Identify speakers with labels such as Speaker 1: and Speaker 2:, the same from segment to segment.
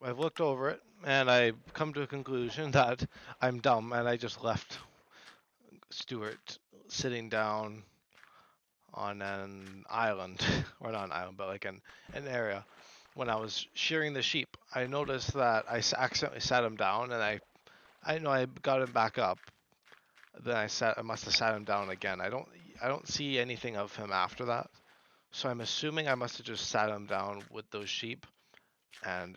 Speaker 1: I've looked over it and I've come to a conclusion that I'm dumb and I just left Stuart sitting down on an island, or not an island, but like an area. When I was shearing the sheep, I noticed that accidentally sat him down, and I know I got him back up. Then I must have sat him down again. I don't see anything of him after that. So I'm assuming I must have just sat him down with those sheep, and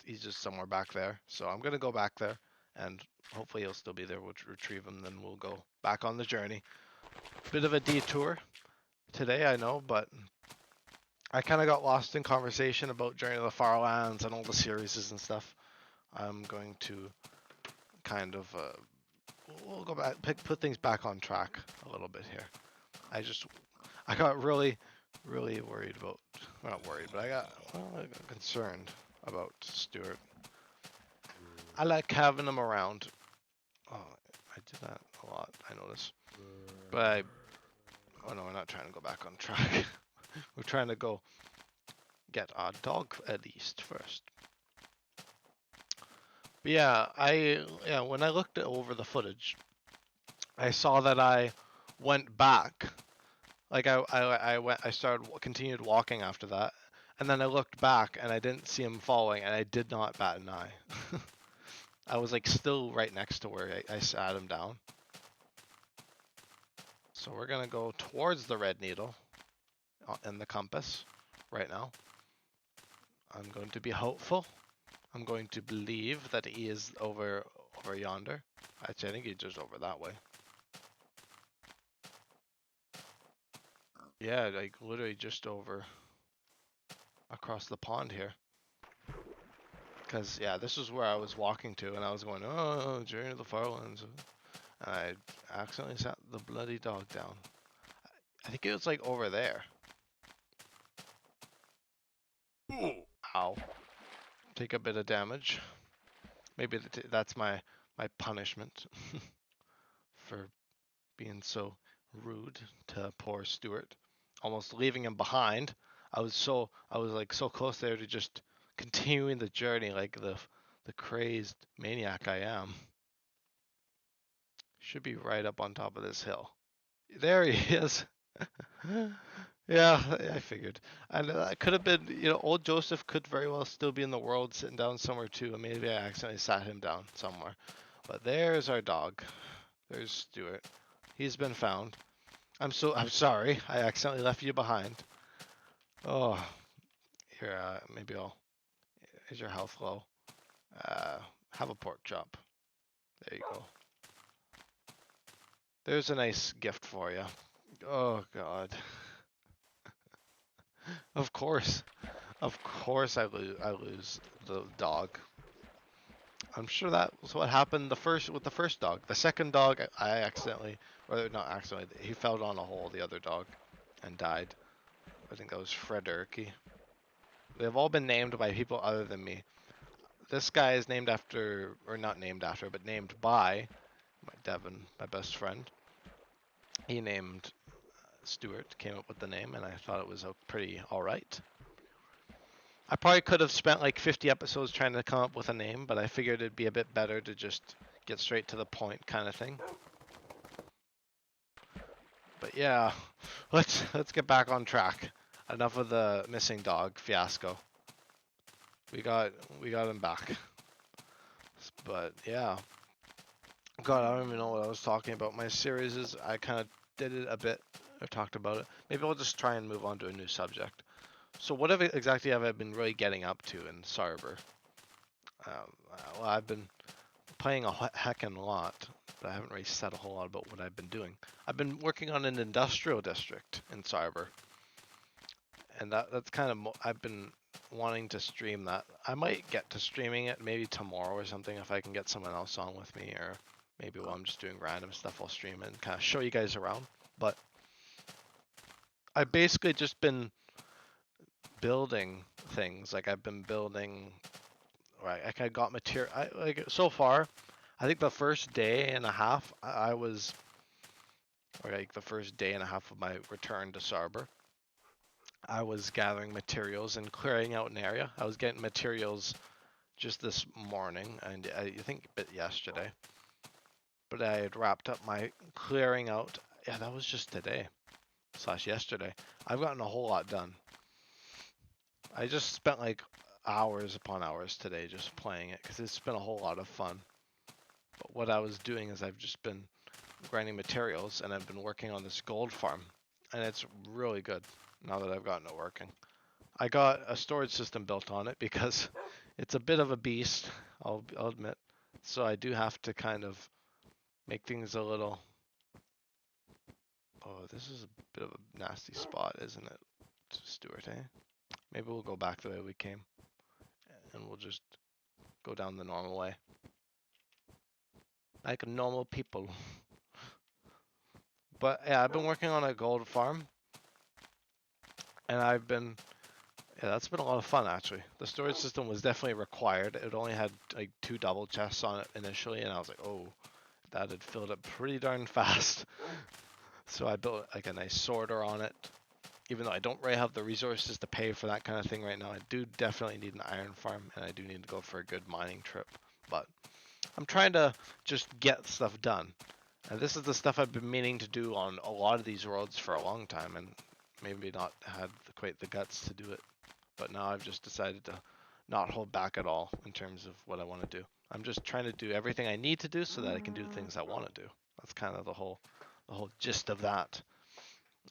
Speaker 1: he's just somewhere back there. So I'm gonna go back there, and hopefully he'll still be there. We'll retrieve him, then we'll go back on the journey. Bit of a detour today, I know, but I kind of got lost in conversation about Journey to the Farlands and all the series and stuff. I'm going to kind of we'll go back, put things back on track a little bit here. I got really worried about, well, not worried, but I got concerned about Stuart. I like having him around. Oh, I did that a lot, I notice. But oh no, we're not trying to go back on track. We're trying to go get our dog at least first. But yeah, when I looked over the footage, I saw that I went back. Like continued walking after that, and then I looked back and I didn't see him following, and I did not bat an eye. I was like still right next to where I sat him down. So we're gonna go towards the red needle in the compass right now. I'm going to be hopeful. I'm going to believe that he is over yonder. Actually, I think he's just over that way. Yeah, like literally just over across the pond here. Because, yeah, this is where I was walking to, and I was going, oh, Journey to the Farlands. And I accidentally sat the bloody dog down. I think it was like over there. Ow. Take a bit of damage. Maybe that's my punishment for being so rude to poor Stuart. Almost leaving him behind. I was like so close there to just continuing the journey like the crazed maniac I am. Should be right up on top of this hill. There he is. Yeah, I figured. And that could have been, old Joseph could very well still be in the world sitting down somewhere too, and maybe I accidentally sat him down somewhere. But there's our dog. There's Stuart. He's been found. I'm sorry. I accidentally left you behind. Oh, here, maybe I'll. Is your health low? Have a pork chop. There you go. There's a nice gift for you. Oh God. Of course. Of course I lose the dog. I'm sure that was what happened with the first dog. The second dog I accidentally, or not accidentally, he fell down a hole, the other dog, and died. I think that was Fredericky. They've all been named by people other than me. This guy is named after, or not named after, but named by Devin, my best friend. He named Stuart, came up with the name, and I thought it was pretty alright. I probably could have spent like 50 episodes trying to come up with a name, but I figured it'd be a bit better to just get straight to the point kind of thing. But yeah, let's get back on track. Enough of the missing dog fiasco. We got him back. But yeah. God, I don't even know what I was talking about. My series is, I kind of did it a bit, or talked about it. Maybe I'll just try and move on to a new subject. So what exactly have I been really getting up to in Sarber? Well, I've been playing a heckin' lot, but I haven't really said a whole lot about what I've been doing. I've been working on an industrial district in Sarber, and that's kind of I've been wanting to stream that. I might get to streaming it maybe tomorrow or something if I can get someone else on with me, or maybe while I'm just doing random stuff I'll stream it and kind of show you guys around. But I've basically just been building things. Like I've been building, right? I got material. Like so far, I think the first day and a half I was, or like the first day and a half of my return to Sarber, I was gathering materials and clearing out an area. I was getting materials just this morning, and I think a bit yesterday. But I had wrapped up my clearing out. Yeah, that was just today slash yesterday. I've gotten a whole lot done. I just spent like hours upon hours today just playing it because it's been a whole lot of fun. But what I was doing is I've just been grinding materials and I've been working on this gold farm, and it's really good now that I've gotten it working. I got a storage system built on it because it's a bit of a beast, I'll admit. So I do have to kind of make things a little. Oh, this is a bit of a nasty spot, isn't it, Stuart, eh? Maybe we'll go back the way we came and we'll just go down the normal way. Like normal people. But yeah, I've been working on a gold farm and yeah, that's been a lot of fun actually. The storage system was definitely required. It only had like 2 double chests on it initially, and I was like, oh, that had filled up pretty darn fast. So I built like a nice sorter on it. Even though I don't really have the resources to pay for that kind of thing right now, I do definitely need an iron farm, and I do need to go for a good mining trip. But I'm trying to just get stuff done. And this is the stuff I've been meaning to do on a lot of these roads for a long time, and maybe not had quite the guts to do it. But now I've just decided to not hold back at all in terms of what I want to do. I'm just trying to do everything I need to do so that I can do the things I want to do. That's kind of the whole gist of that.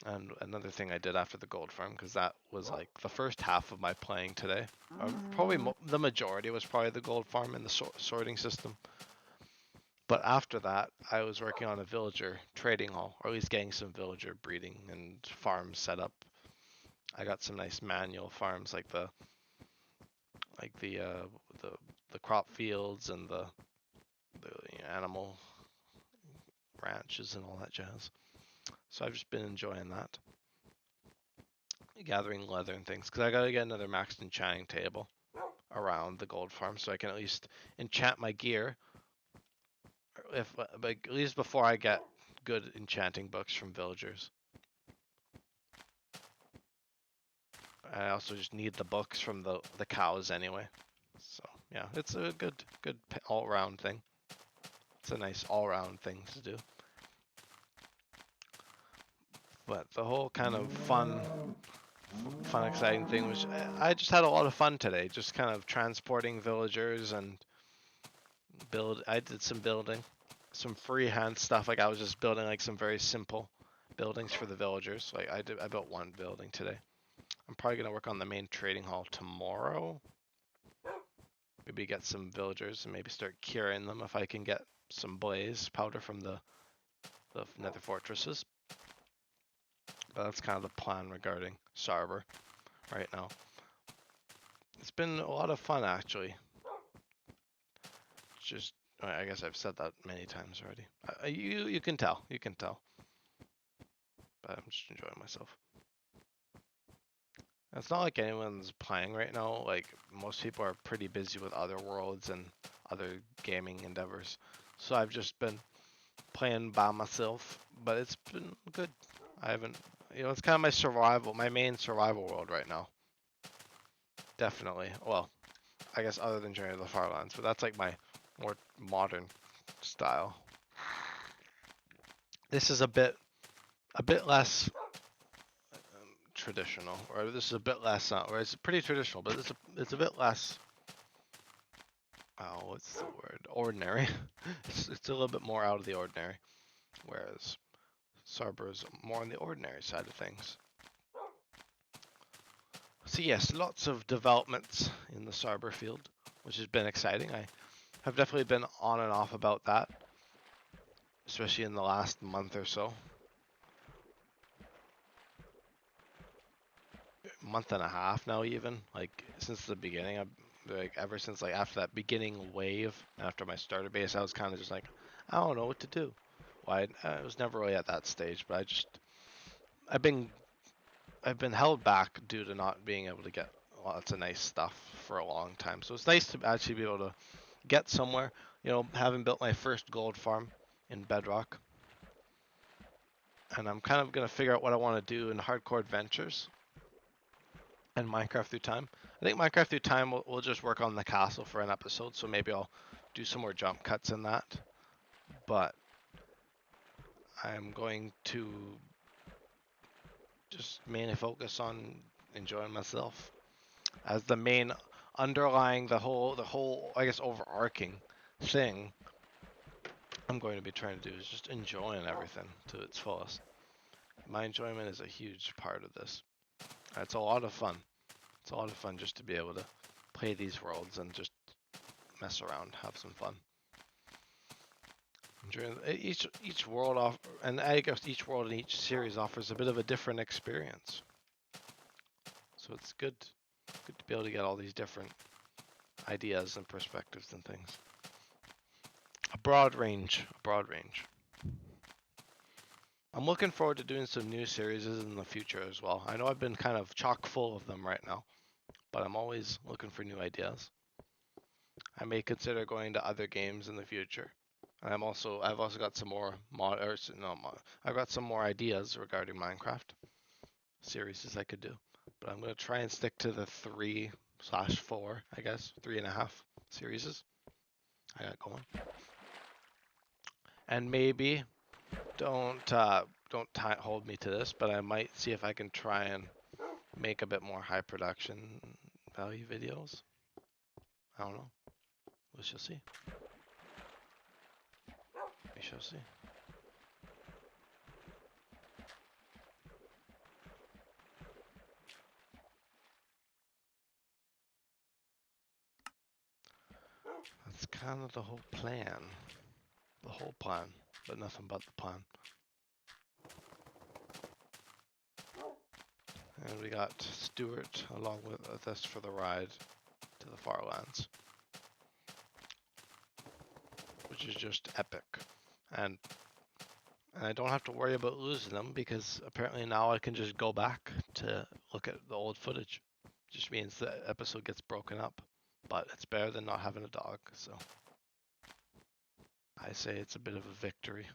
Speaker 1: And another thing I did after the gold farm, because that was like the first half of my playing today. Probably the majority was probably the gold farm and the sorting system. But after that, I was working on a villager trading hall, or at least getting some villager breeding and farms set up. I got some nice manual farms like the like the crop fields and the animal ranches and all that jazz. So I've just been enjoying that, gathering leather and things, because I gotta get another maxed enchanting table around the gold farm so I can at least enchant my gear. If but at least before I get good enchanting books from villagers. I also just need the books from the cows anyway. So yeah, it's a good all round thing. It's a nice all round thing to do. But the whole kind of fun exciting thing was I just had a lot of fun today, just kind of transporting villagers and I did some building, some freehand stuff. Like I was just building like some very simple buildings for the villagers. Like I built one building today. I'm probably gonna work on the main trading hall tomorrow. Maybe get some villagers and maybe start curing them if I can get some blaze powder from the nether fortresses. But that's kind of the plan regarding Sarber right now. It's been a lot of fun actually. Just I guess I've said that many times already. You can tell, but I'm just enjoying myself. It's not like anyone's playing right now. Like most people are pretty busy with other worlds and other gaming endeavors. So I've just been playing by myself, but it's been good. I haven't, it's kind of my main survival world right now. Definitely. Well, I guess other than Journey to the Farlands, but that's like my more modern style. This is a bit less traditional, or this is a bit less, or it's pretty traditional, but it's a bit less. Oh, what's the word? Ordinary. It's a little bit more out of the ordinary, whereas Sarber is more on the ordinary side of things. So yes, lots of developments in the Sarber field, which has been exciting. I have definitely been on and off about that, especially in the last month or so. Month and a half now, even like since the beginning. Like ever since like after that beginning wave, after my starter base, I was kind of just like, I don't know what to do. Well, I was never really at that stage, but I've been held back due to not being able to get lots of nice stuff for a long time. So it's nice to actually be able to get somewhere. Having built my first gold farm in Bedrock, and I'm kind of gonna figure out what I want to do in hardcore adventures and Minecraft through time. I think Minecraft Through Time will just work on the castle for an episode, so maybe I'll do some more jump cuts in that. But I'm going to just mainly focus on enjoying myself as the main underlying the whole I guess overarching thing I'm going to be trying to do is just enjoying everything to its fullest. My enjoyment is a huge part of this. It's a lot of fun. It's a lot of fun just to be able to play these worlds and just mess around, have some fun. Enjoying each world off, and I guess each world in each series offers a bit of a different experience. So it's good to be able to get all these different ideas and perspectives and things. A broad range. I'm looking forward to doing some new series in the future as well. I know I've been kind of chock full of them right now, but I'm always looking for new ideas. I may consider going to other games in the future. I've also got some more I've got some more ideas regarding Minecraft series I could do, but I'm gonna try and stick to the 3/4, I guess 3.5 series I got going, and maybe don't hold me to this, but I might see if I can try and make a bit more high production value videos. I don't know. We shall see. We shall see. That's kind of the whole plan. The whole plan, but nothing but the plan. And we got Stuart along with us for the ride to the Farlands, which is just epic. And I don't have to worry about losing them because apparently now I can just go back to look at the old footage. Just means the episode gets broken up, but it's better than not having a dog, so I say it's a bit of a victory.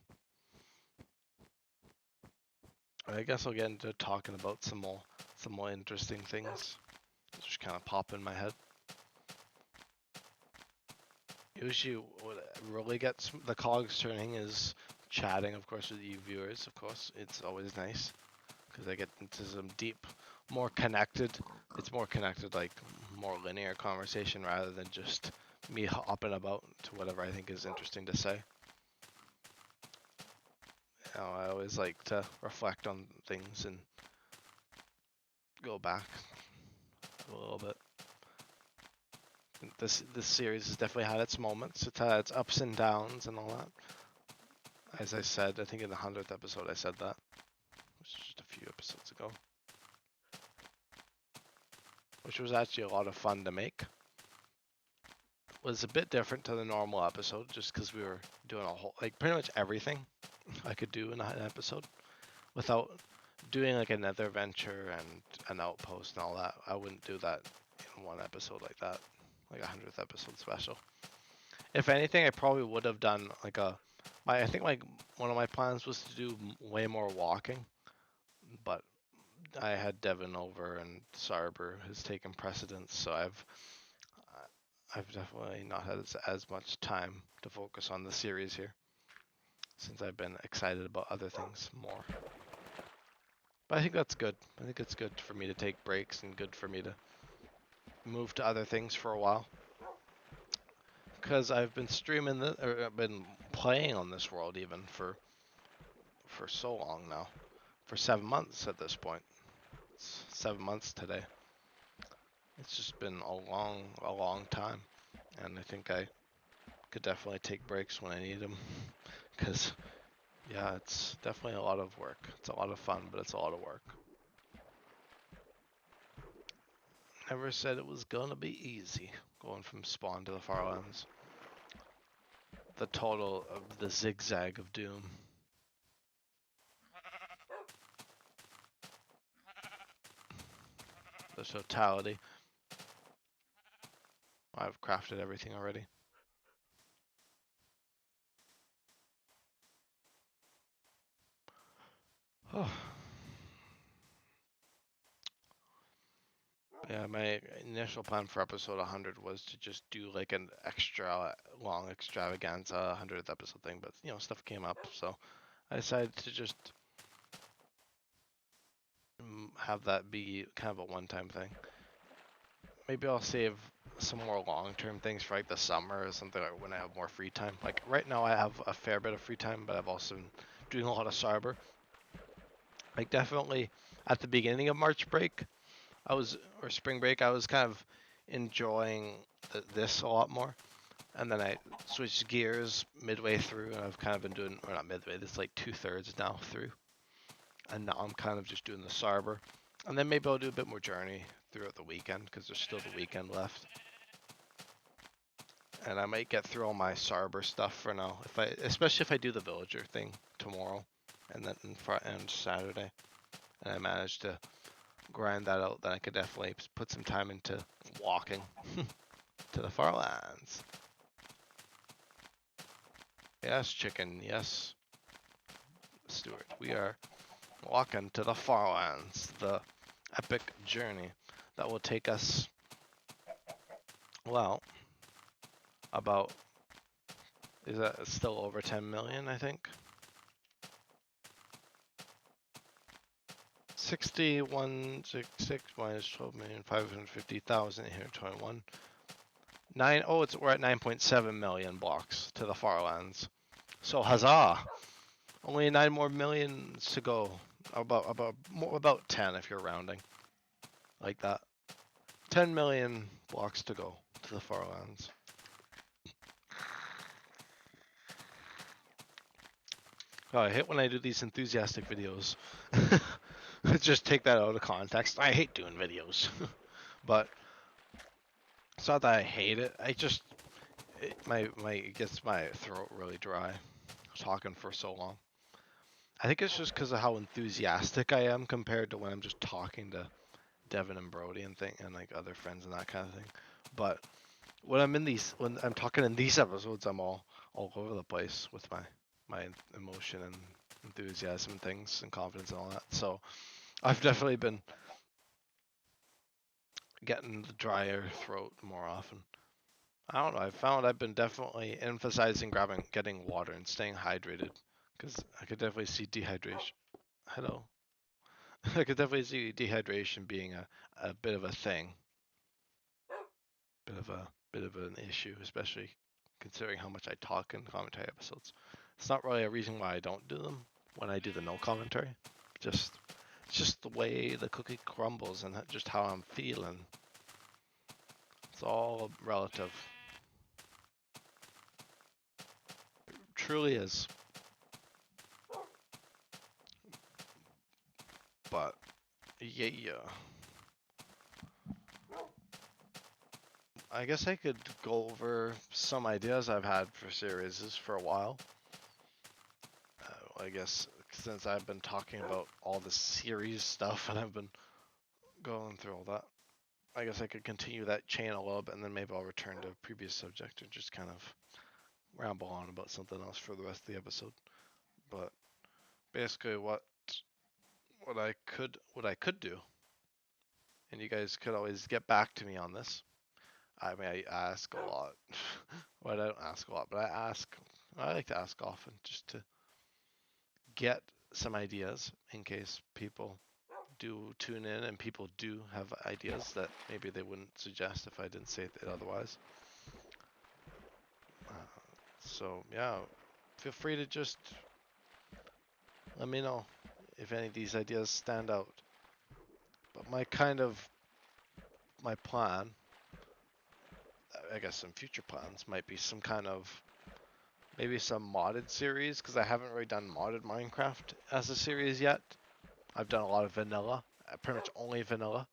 Speaker 1: I guess I'll get into talking about some more interesting things that just kind of pop in my head. Usually what really gets the cogs turning is chatting, of course, with you viewers. Of course, it's always nice because I get into some deep, more connected. It's more connected, like more linear conversation rather than just me hopping about to whatever I think is interesting to say. You know, I always like to reflect on things and go back a little bit. This series has definitely had its moments. It's had its ups and downs and all that. As I said, I think in the 100th episode I said that, which was just a few episodes ago, which was actually a lot of fun to make. It was a bit different to the normal episode just because we were doing a whole, like pretty much everything I could do in an episode without doing like another venture and an outpost and all that. I wouldn't do that in one episode like that, like a 100th episode special. If anything, I probably would have done like I think like one of my plans was to do way more walking, but I had Devin over and Sarber has taken precedence, so I've definitely not had as much time to focus on the series here since I've been excited about other things more. But I think that's good. I think it's good for me to take breaks and good for me to move to other things for a while. Because I've been streaming this, or I've been playing on this world even for so long now. For 7 months at this point. It's 7 months today. It's just been a long time. And I think I could definitely take breaks when I need them. Because, yeah, it's definitely a lot of work. It's a lot of fun, but it's a lot of work. Never said it was gonna be easy going from Spawn to the Farlands. The total of the zigzag of doom. The totality. I've crafted everything already. Oh. Yeah, my initial plan for episode 100 was to just do like an extra long extravaganza 100th episode thing, but stuff came up, so I decided to just have that be kind of a one-time thing. Maybe I'll save some more long-term things for like the summer or something, like when I have more free time. Like right now I have a fair bit of free time, but I've also been doing a lot of cyber. Like definitely at the beginning of March break, or spring break, I was kind of enjoying this a lot more. And then I switched gears midway through, and I've kind of been doing, or not midway, this is like 2/3 now through. And now I'm kind of just doing the Sarber. And then maybe I'll do a bit more Journey throughout the weekend, because there's still the weekend left. And I might get through all my Sarber stuff for now, especially if I do the Villager thing tomorrow, and then and Saturday, and I manage to grind that out, then I could definitely put some time into walking to the Farlands. Yes, chicken, yes, Stuart. We are walking to the Farlands, the epic journey that will take us, well, about, is that still over 10 million, I think? 6166 minus 12,550,821. We're at 9.7 million blocks to the Farlands. So huzzah! Only 9 more millions to go. About 10 if you're rounding. Like that. 10 million blocks to go to the Farlands. Oh, I hate when I do these enthusiastic videos. Just take that out of context. I hate doing videos. But it's not that I hate it. It gets my throat really dry talking for so long. I think it's just because of how enthusiastic I am compared to when I'm just talking to Devin and Brody and like other friends and that kind of thing. But when I'm talking in these episodes, I'm all over the place with my emotion and enthusiasm and things and confidence and all that. So I've definitely been getting the drier throat more often. I don't know. I found I've been definitely emphasizing getting water and staying hydrated, because I could definitely see dehydration. Hello. I could definitely see dehydration being a bit of a thing, bit of an issue, especially considering how much I talk in commentary episodes. It's not really a reason why I don't do them when I do the no commentary. Just it's just the way the cookie crumbles and just how I'm feeling. It's all relative. It truly is. But yeah. I guess I could go over some ideas I've had for series for a while. I guess since I've been talking about all the series stuff and I've been going through all that, I guess I could continue that chain a little bit, and then maybe I'll return to a previous subject and just kind of ramble on about something else for the rest of the episode. But basically, what I could do, and you guys could always get back to me on this. I mean, I ask a lot. Well, I don't ask a lot, but I like to ask often, just to get some ideas in case people do tune in and people do have ideas that maybe they wouldn't suggest if I didn't say it otherwise. So yeah, feel free to just let me know if any of these ideas stand out. But my plan, I guess some future plans might be some kind of, maybe some modded series, because I haven't really done modded Minecraft as a series yet. I've done a lot of vanilla, pretty much only vanilla.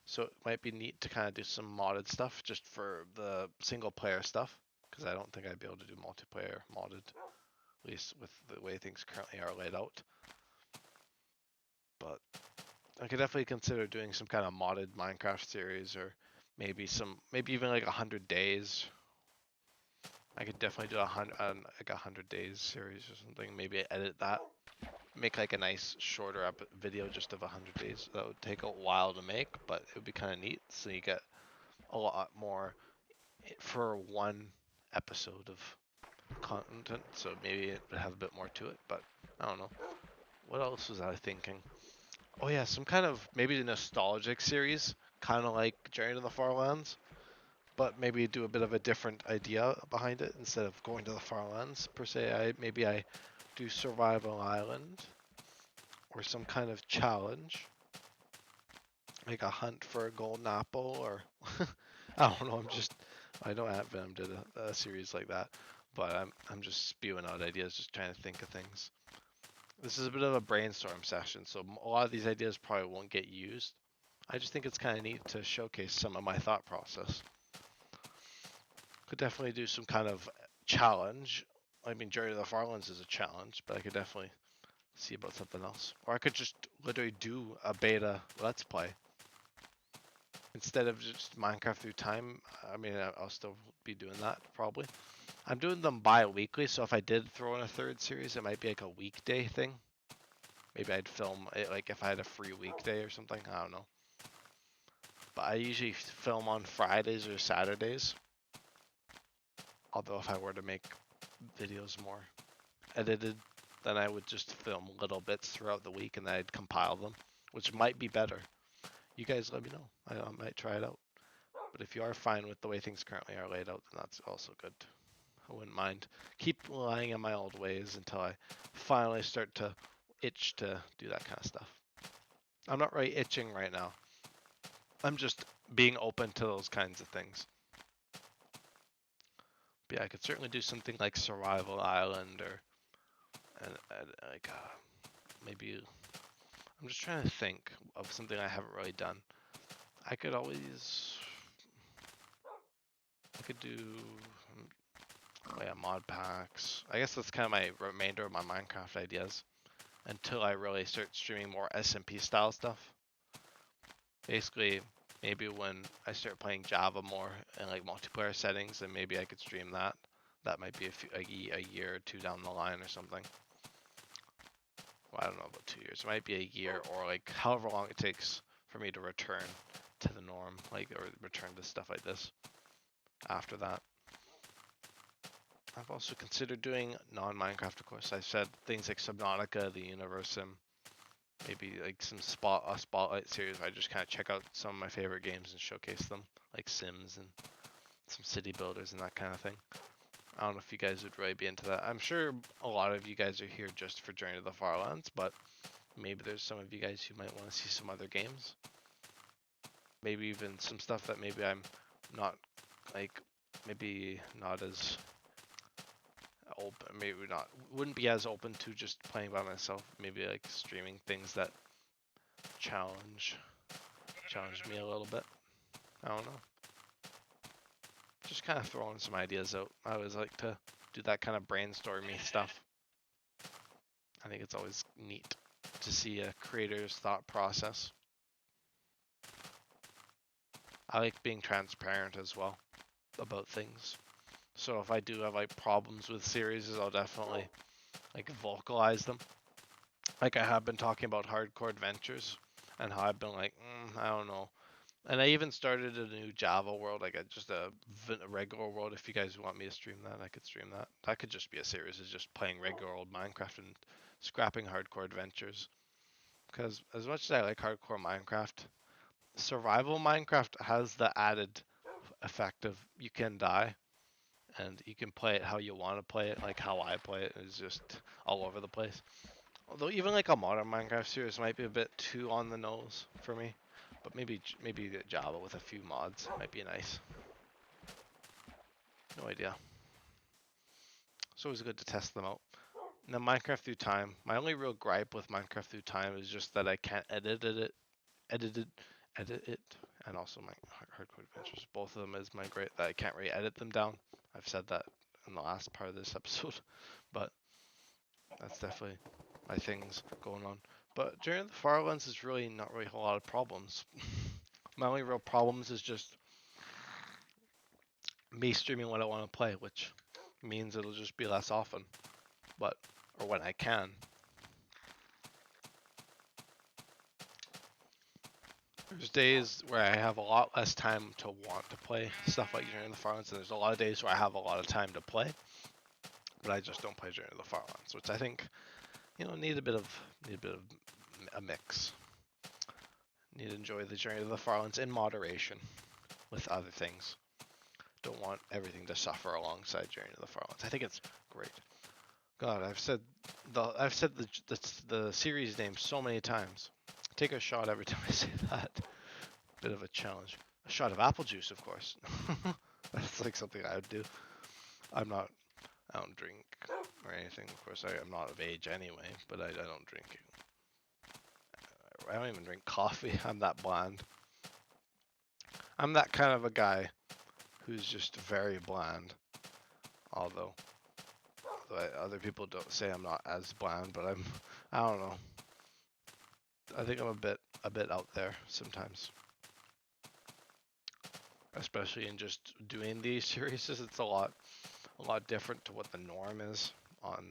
Speaker 1: So it might be neat to kind of do some modded stuff just for the single player stuff, because I don't think I'd be able to do multiplayer modded, at least with the way things currently are laid out. But I could definitely consider doing some kind of modded Minecraft series, or maybe even like 100 days, I could definitely do like 100 days series or something. Maybe edit that, make like a nice shorter video just of 100 days. That would take a while to make, but it would be kind of neat. So you get a lot more for one episode of content. So maybe it would have a bit more to it, but I don't know. What else was I thinking? Oh yeah, some kind of maybe a nostalgic series, kind of like Journey to the Farlands, but maybe do a bit of a different idea behind it instead of going to the Farlands per se. I do Survival Island or some kind of challenge, like a hunt for a golden apple, or I don't know. I know Ant Venom did a series like that, but I'm just spewing out ideas, just trying to think of things. This is a bit of a brainstorm session, so a lot of these ideas probably won't get used. I just think it's kind of neat to showcase some of my thought process. Could definitely do some kind of challenge. I mean, Journey to the Farlands is a challenge, but I could definitely see about something else. Or I could just literally do a beta let's play instead of just Minecraft through time. I mean, I'll still be doing that probably. I'm doing them bi-weekly, so if I did throw in a third series, it might be like a weekday thing. Maybe I'd film it like if I had a free weekday or something. I don't know. But I usually film on Fridays or Saturdays. Although if I were to make videos more edited, then I would just film little bits throughout the week and then I'd compile them, which might be better. You guys let me know. I might try it out. But if you are fine with the way things currently are laid out, then that's also good. I wouldn't mind. Keep relying in my old ways until I finally start to itch to do that kind of stuff. I'm not really itching right now. I'm just being open to those kinds of things. But yeah, I could certainly do something like Survival Island or like maybe I'm just trying to think of something I haven't really done. I could always I could do oh yeah, mod packs. I guess that's kind of my remainder of my Minecraft ideas until I really start streaming more SMP style stuff. Basically, maybe when I start playing Java more in like multiplayer settings, then maybe I could stream that. That might be a year or two down the line or something. Well, I don't know about 2 years. It might be a year or like however long it takes for me to return to the norm, like or return to stuff like this after that. I've also considered doing non-Minecraft, of course. I said things like Subnautica, the Universum, maybe like some spotlight series where I just kind of check out some of my favorite games and showcase them, like Sims and some city builders and that kind of thing. I don't know if you guys would really be into that. I'm sure a lot of you guys are here just for Journey to the Farlands, but maybe there's some of you guys who might want to see some other games. Maybe even some stuff that maybe I'm not like, maybe not as open, maybe not, wouldn't be as open to just playing by myself. Maybe like streaming things that challenge me a little bit. I don't know. Just kind of throwing some ideas out. I always like to do that kind of brainstormy stuff. I think it's always neat to see a creator's thought process. I like being transparent as well about things. So if I do have like problems with series, I'll definitely like vocalize them. Like I have been talking about Hardcore Adventures and how I've been like, I don't know. And I even started a new Java world, like just a regular world. If you guys want me to stream that, I could stream that. That could just be a series, is just playing regular old Minecraft and scrapping Hardcore Adventures. Because as much as I like Hardcore Minecraft, survival Minecraft has the added effect of you can die and you can play it how you want to play it, like how I play it is just all over the place. Although even like a modern Minecraft series might be a bit too on the nose for me, but maybe Java with a few mods might be nice. No idea. It's always good to test them out. Now Minecraft Through Time. My only real gripe with Minecraft Through Time is just that I can't edit it, and also my Hardcore Adventures. Both of them is my great that I can't really edit them down. I've said that in the last part of this episode, but that's definitely my things going on. But during the Farlands is really not really a whole lot of problems. My only real problems is just me streaming what I want to play, which means it'll just be less often, or when I can. There's days where I have a lot less time to want to play stuff like during the Farlands, and there's a lot of days where I have a lot of time to play, but I just don't play during the Farlands, which I think, need a bit of a mix. Need to enjoy the journey of the Farlands in moderation with other things. Don't want everything to suffer alongside Journey to the Farlands. I think it's great. God, I've said the series name so many times. Take a shot every time I say that. Bit of a challenge. A shot of apple juice, of course. That's like something I would do. I don't drink or anything. Of course, I'm not of age anyway, but I don't drink it. I don't even drink coffee. I'm that bland. I'm that kind of a guy who's just very bland. Although other people don't say I'm not as bland, but I don't know. I think I'm a bit out there sometimes. Especially in just doing these series, it's a lot different to what the norm is on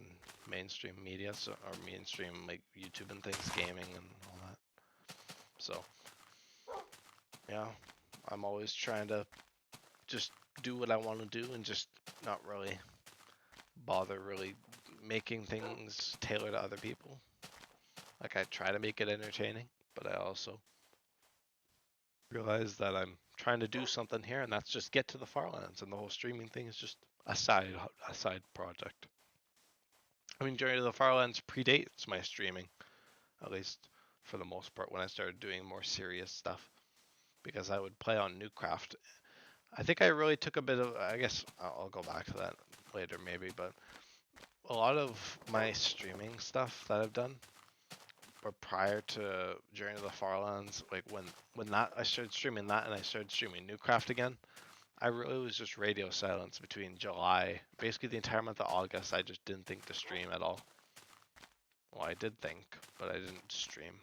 Speaker 1: mainstream media, or mainstream like YouTube and things, gaming and all that. So yeah, I'm always trying to just do what I want to do and just not really bother really making things tailored to other people. Like, I try to make it entertaining, but I also realize that I'm trying to do something here, and that's just get to the Farlands, and the whole streaming thing is just a side project. I mean, Journey to the Farlands predates my streaming, at least for the most part, when I started doing more serious stuff, because I would play on Newcraft. I think I really took a bit of, I guess I'll go back to that later maybe, but a lot of my streaming stuff that I've done were prior to Journey to the Farlands. Like when that I started streaming that, and I started streaming Newcraft again, I really was just radio silence between July, basically the entire month of August. I just didn't think to stream at all. Well, I did think, but I didn't stream.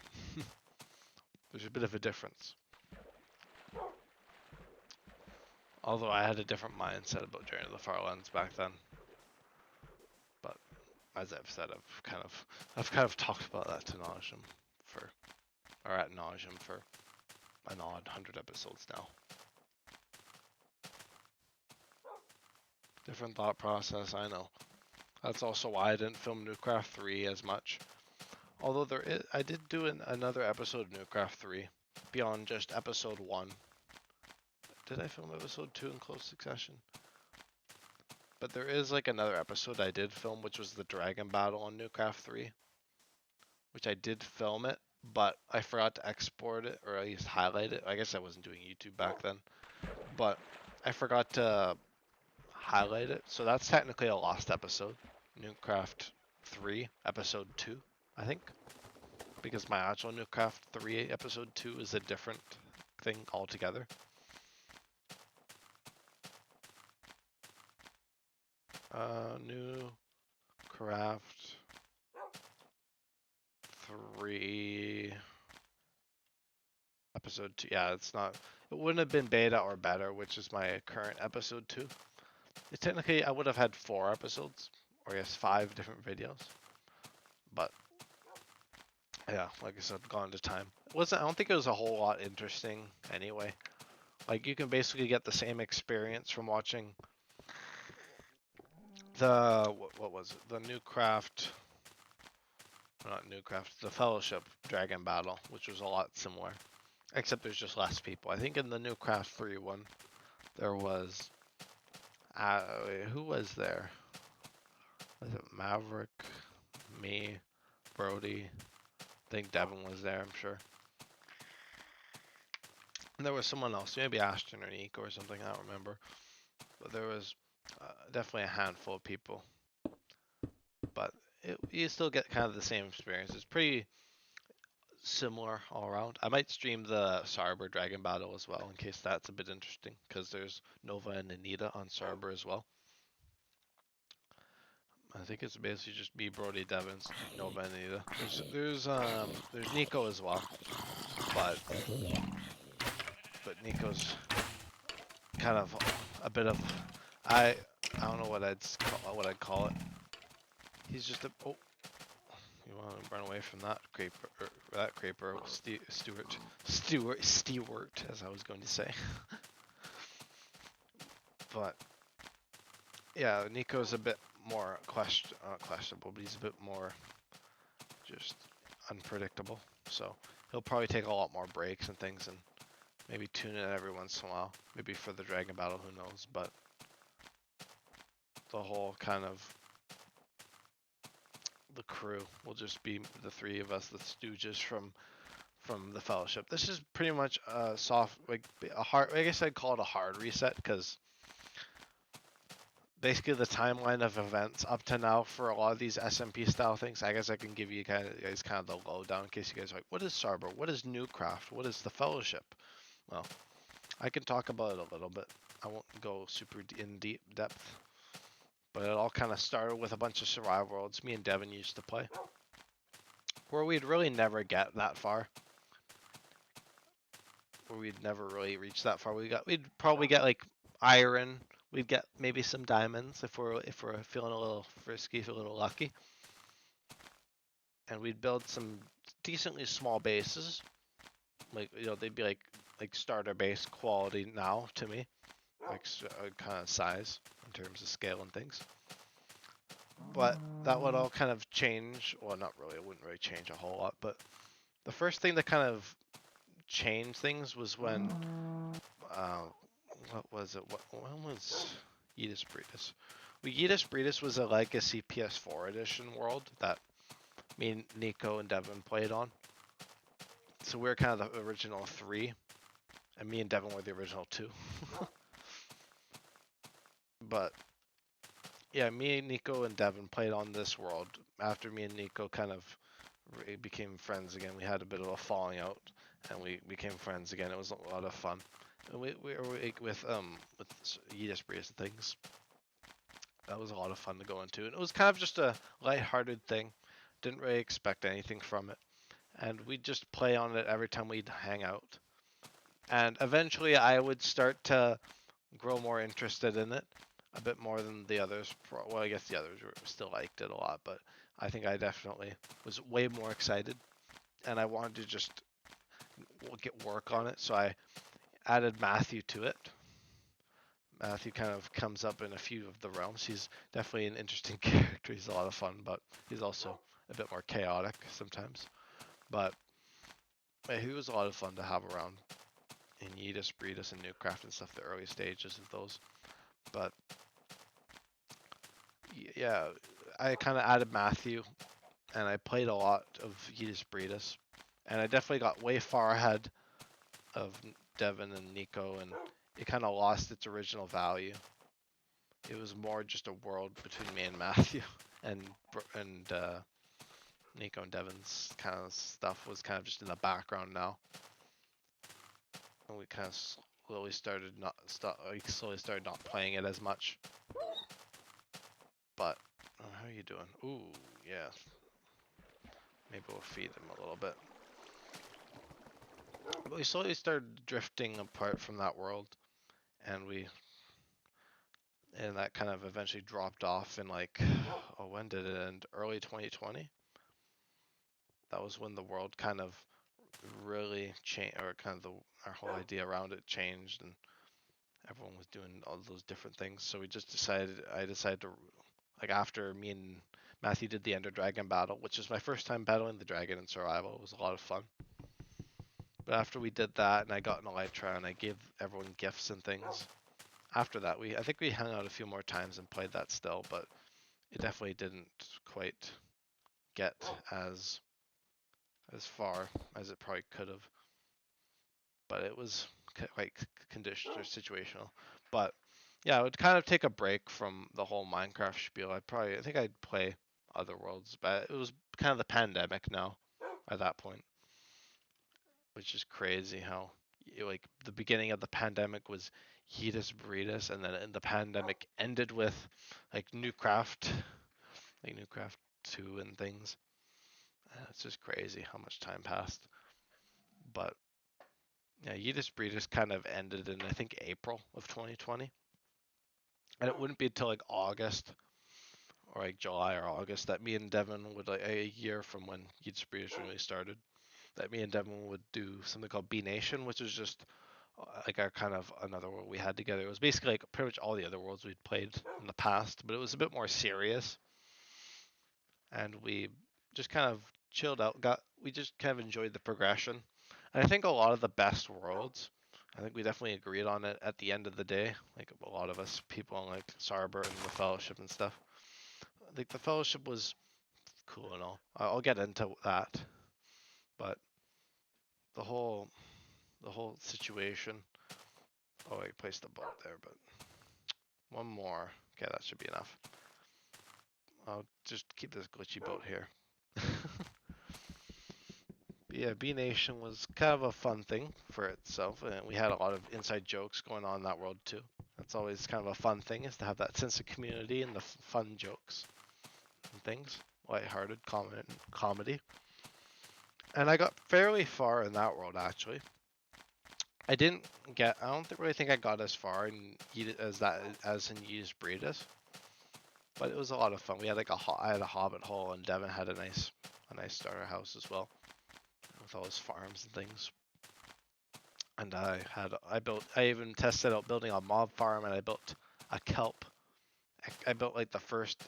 Speaker 1: There's a bit of a difference. Although I had a different mindset about Journey to the Farlands back then. But as I've said, I've kind of talked about that ad nauseum for an odd 100 episodes now. Different thought process, I know. That's also why I didn't film Newcraft 3 as much. Although I did do another episode of Newcraft 3 beyond just episode 1. Did I film episode 2 in close succession? But there is like another episode I did film, which was the dragon battle on Newcraft 3. Which I did film it, but I forgot to export it, or at least highlight it. I guess I wasn't doing YouTube back then. But I forgot to highlight it, so that's technically a lost episode. Newcraft 3, episode 2, I think. Because my actual Newcraft 3 episode 2 is a different thing altogether. Newcraft 3 episode 2. Yeah, it wouldn't have been beta or better, which is my current episode 2. Technically, I would have had 4 episodes, or I guess 5 different videos. But yeah, like I said, gone to time. I don't think it was a whole lot interesting anyway. Like, you can basically get the same experience from watching the what was it? The Newcraft, not Newcraft, the Fellowship Dragon Battle, which was a lot similar, except there's just less people. I think in the Newcraft 3 one, there was who was there? Was it Maverick, me, Brody? I think Devin was there, I'm sure. And there was someone else, maybe Ashton or Nico or something, I don't remember. But there was definitely a handful of people. But you still get kind of the same experience. It's pretty similar all around. I might stream the Sarber Dragon Battle as well, in case that's a bit interesting, because there's Nova and Anita on Sarber as well. I think it's basically just me, Brody, Devins, Nova, and Anita. There's Nico as well, but Nico's kind of a bit of I don't know what I'd call it. He's just a oh. You want to run away from that creeper? That creeper, Stewart, as I was going to say. But yeah, Nico's a bit more questionable, but he's a bit more just unpredictable. So he'll probably take a lot more breaks and things, and maybe tune in every once in a while. Maybe for the dragon battle, who knows? But the whole kind of the crew will just be the three of us, the Stooges from the Fellowship. This is pretty much a soft, like a hard. I guess I'd call it a hard reset because basically the timeline of events up to now for a lot of these SMP style things. I guess I can give you guys kind of the lowdown in case you guys are like, what is Sarber? What is Newcraft? What is the Fellowship? Well, I can talk about it a little bit. I won't go super in deep depth, but it all kind of started with a bunch of survival worlds me and Devin used to play, where we'd really never get that far. Where we'd never really reach that far. We'd probably get like iron. We'd get maybe some diamonds if we're feeling a little frisky, a little lucky, and we'd build some decently small bases. Like they'd be like starter base quality now to me, like kind of size in terms of scale and things. But that would all kind of change. Well, not really. It wouldn't really change a whole lot. But the first thing that kind of changed things was when, uh, what was it? When was Yeetus Breedus? Well, Yeetus Breedus was a legacy PS4 edition world that me and Nico and Devin played on. So we were kind of the original three, and me and Devin were the original two. But yeah, me and Nico and Devin played on this world. After me and Nico kind of became friends again, we had a bit of a falling out, and we became friends again. It was a lot of fun. And we were with Yeetus Breedus and things. That was a lot of fun to go into, and it was kind of just a light-hearted thing. Didn't really expect anything from it, and we'd just play on it every time we'd hang out. And eventually, I would start to grow more interested in it, a bit more than the others. Well, I guess the others still liked it a lot, but I think I definitely was way more excited, and I wanted to just get work on it. So I added Matthew to it. Matthew kind of comes up in a few of the realms. He's definitely an interesting character. He's a lot of fun, but he's also a bit more chaotic sometimes. But he was a lot of fun to have around in Yeetus, Breedus, and Newcraft and stuff, the early stages of those. But yeah, I kind of added Matthew, and I played a lot of Yeetus, Breedus, and I definitely got way far ahead of Devin and Nico, and it kind of lost its original value. It was more just a world between me and Matthew, and Nico and Devin's kind of stuff was kind of just in the background now, and we kind of slowly started not playing it as much. But how are you doing? Ooh, yeah. Maybe we'll feed him a little bit. But we slowly started drifting apart from that world, and that kind of eventually dropped off in like, oh, when did it end? Early 2020. That was when the world kind of really changed, or kind of our whole idea around it changed, and everyone was doing all those different things. So we just I decided to, like, after me and Matthew did the Ender Dragon battle, which is my first time battling the dragon in survival. It was a lot of fun. But after we did that, and I got an Elytra, and I gave everyone gifts and things. After that, I think we hung out a few more times and played that still, but it definitely didn't quite get as far as it probably could have. But it was quite conditional or situational. But yeah, I would kind of take a break from the whole Minecraft spiel. I think I'd play other worlds, but it was kind of the pandemic now at that point, which is crazy how like the beginning of the pandemic was Heatus Breedus, and then the pandemic ended with like Newcraft, like Newcraft 2 and things. It's just crazy how much time passed. But yeah, Yeetus Breedus kind of ended in I think April of 2020. And it wouldn't be until like August or like July or August that me and Devin would, like a year from when Yeats Breeders really started, that me and Devin would do something called B Nation, which is just like our kind of another world we had together. It was basically like pretty much all the other worlds we'd played in the past, but it was a bit more serious, and we just kind of chilled out. We just kind of enjoyed the progression, and I think a lot of the best worlds. I think we definitely agreed on it at the end of the day. Like a lot of us people on like Sarber and the Fellowship and stuff. I think the Fellowship was cool and all. I'll get into that, but the whole the whole situation. Oh, I placed the boat there, but one more. Okay, that should be enough. I'll just keep this glitchy boat here. Yeah, B Nation was kind of a fun thing for itself, and we had a lot of inside jokes going on in that world too. That's always kind of a fun thing, is to have that sense of community and the fun jokes and things, lighthearted comedy. And I got fairly far in that world actually. I didn't get. I don't really think I got as far in as that as in Yeetus Breedus, but it was a lot of fun. We had like I had a hobbit hole, and Devin had a nice starter house as well, with all his farms and things. And I even tested out building a mob farm, and I built a kelp. I built like the first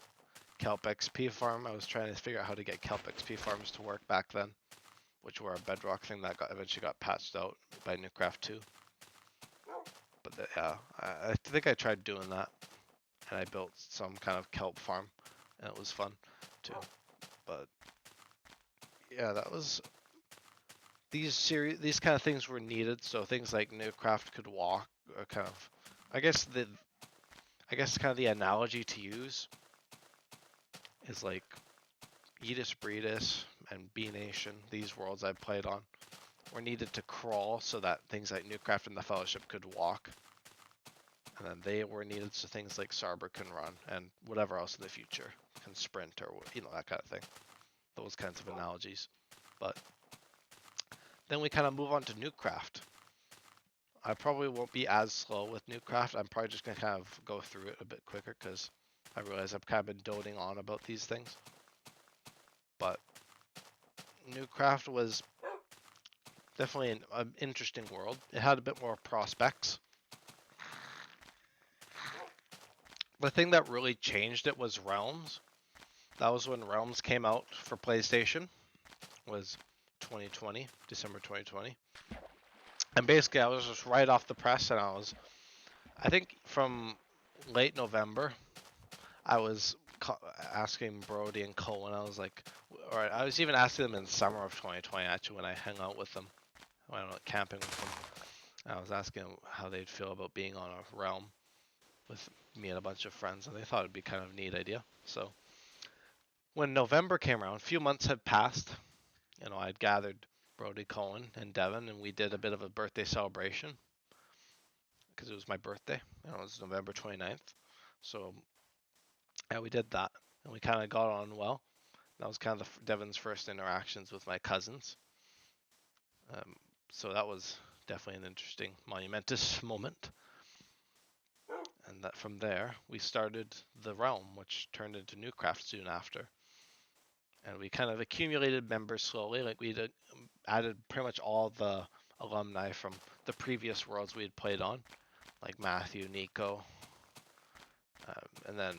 Speaker 1: kelp XP farm. I was trying to figure out how to get kelp XP farms to work back then, which were a bedrock thing that eventually got patched out by Newcraft 2. But yeah, I think I tried doing that, and I built some kind of kelp farm, and it was fun too. But yeah, that was these kind of things were needed, so things like Newcraft could walk, or kind of, I guess kind of the analogy to use is like Edis Breedis and B Nation, these worlds I played on, were needed to crawl so that things like Newcraft and the Fellowship could walk. And then they were needed so things like Sarber can run, and whatever else in the future can sprint, or that kind of thing. Those kinds of analogies. But then we kind of move on to Newcraft. I probably won't be as slow with Newcraft. I'm probably just going to kind of go through it a bit quicker because I realize I've kind of been doting on about these things. But Newcraft was definitely an interesting world. It had a bit more prospects. The thing that really changed it was Realms. That was when Realms came out for PlayStation. Was 2020, December 2020. And basically I was just right off the press, and I think from late November, I was asking Brody and Cohen, I was like, alright, I was even asking them in the summer of 2020 actually, when I hung out with them, when I went camping with them. And I was asking them how they'd feel about being on a realm with me and a bunch of friends, and they thought it'd be kind of a neat idea. So when November came around, a few months had passed. I'd gathered Brody, Cohen, and Devin, and we did a bit of a birthday celebration because it was my birthday. It was November 29th. So yeah, we did that, and we kind of got on well. That was kind of Devin's first interactions with my cousins. Um, so that was definitely an interesting, monumentous moment. And that from there, we started the realm, which turned into Newcraft soon after. And we kind of accumulated members slowly. Like we added pretty much all the alumni from the previous worlds we had played on, like Matthew, Nico, and then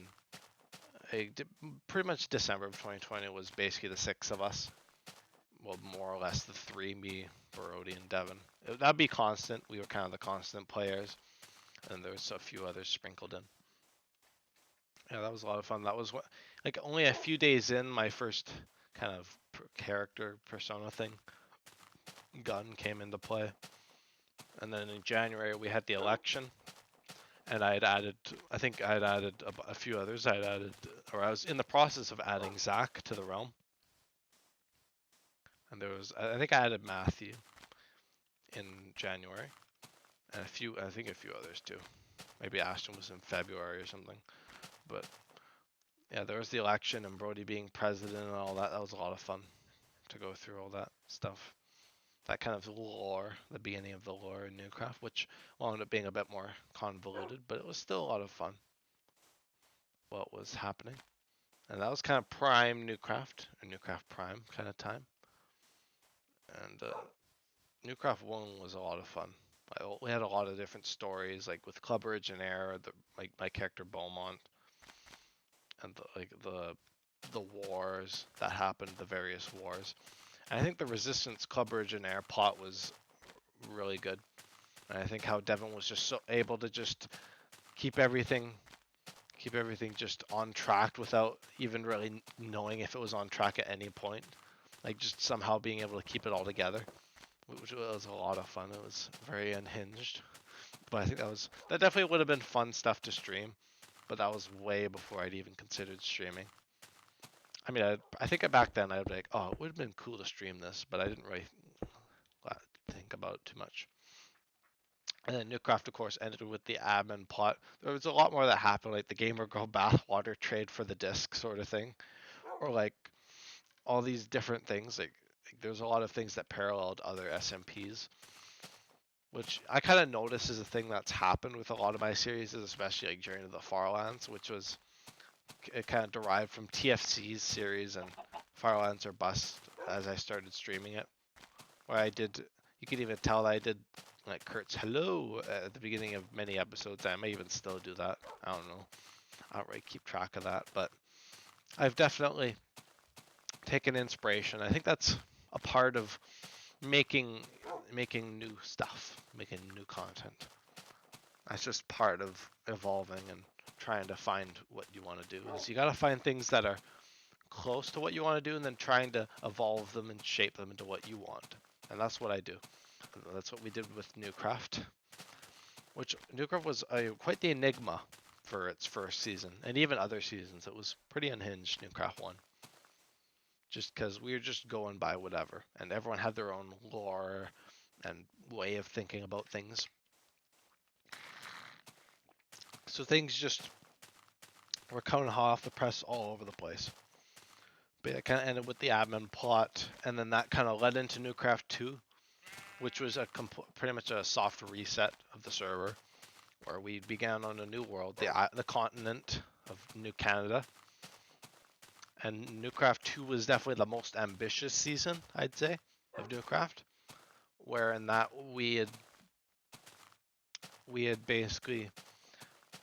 Speaker 1: pretty much December of 2020 was basically the six of us. Well, more or less the three, me, Brody, and Devin. That'd be constant. We were kind of the constant players, and there's a few others sprinkled in. Yeah, that was a lot of fun. That was like only a few days in, my first kind of character persona thing, gun came into play. And then in January we had the election, and I think I had added a few others. I was in the process of adding Zach to the realm. And I think I added Matthew in January, and I think a few others too. Maybe Ashton was in February or something. But yeah, there was the election and Brody being president and all that. That was a lot of fun to go through all that stuff. That kind of lore, the beginning of the lore in Newcraft, which wound up being a bit more convoluted, but it was still a lot of fun. what was happening. And that was kind of prime Newcraft, or Newcraft Prime kind of time. And Newcraft 1 was a lot of fun. We had a lot of different stories, like with Clubberidge and Air, like my character Beaumont, and the wars that happened, the various wars. And I think the Resistance Clubberidge and Air plot was really good. And I think how Devon was just so able to just keep everything just on track without even really knowing if it was on track at any point. Like just somehow being able to keep it all together, which was a lot of fun. It was very unhinged, but I think that definitely would have been fun stuff to stream. But that was way before I'd even considered streaming. I mean, I think back then I'd be like, oh, it would have been cool to stream this, but I didn't really think about it too much. And then Newcraft, of course, ended with the admin plot. There was a lot more that happened, like the Gamer Girl bathwater trade for the disc sort of thing, or like all these different things. Like there's a lot of things that paralleled other SMPs, which I kind of notice is a thing that's happened with a lot of my series, especially like Journey to the Farlands, which was it kind of derived from TFC's series and Farlands or Bust as I started streaming it, where I did. You can even tell that I did like Kurt's hello at the beginning of many episodes. I may even still do that. I don't know. I don't really keep track of that, but I've definitely taken inspiration. I think that's a part of making new stuff, making new content. That's just part of evolving and trying to find what you want to do. Is you got to find things that are close to what you want to do and then trying to evolve them and shape them into what you want. And that's what I do. That's what we did with Newcraft, which Newcraft was quite the enigma for its first season, and even other seasons. It was pretty unhinged, Newcraft 1. Just because we were just going by whatever, and everyone had their own lore and way of thinking about things. So things just were coming hot off the press all over the place. But it kind of ended with the admin plot, and then that kind of led into Newcraft 2, which was pretty much a soft reset of the server, where we began on a new world, the continent of New Canada. And Newcraft 2 was definitely the most ambitious season, I'd say, of Newcraft, where in that we had basically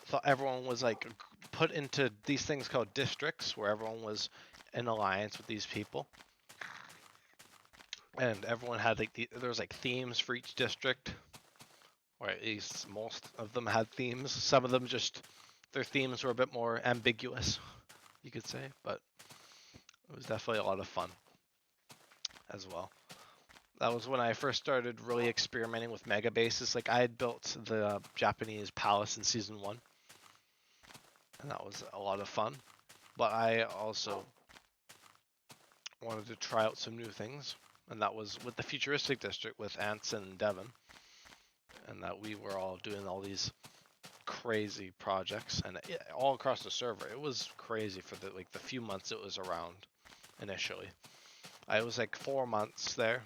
Speaker 1: thought everyone was like put into these things called districts, where everyone was in alliance with these people. And everyone had like there was like themes for each district, or at least most of them had themes. Some of them just their themes were a bit more ambiguous, you could say, but it was definitely a lot of fun as well. That was when I first started really experimenting with mega bases. Like I had built the Japanese palace in season 1, and that was a lot of fun. But I also wanted to try out some new things, and that was with the futuristic district with Anson and Devon, and that we were all doing all these crazy projects and all across the server. It was crazy for the few months it was around initially. I was like 4 months there,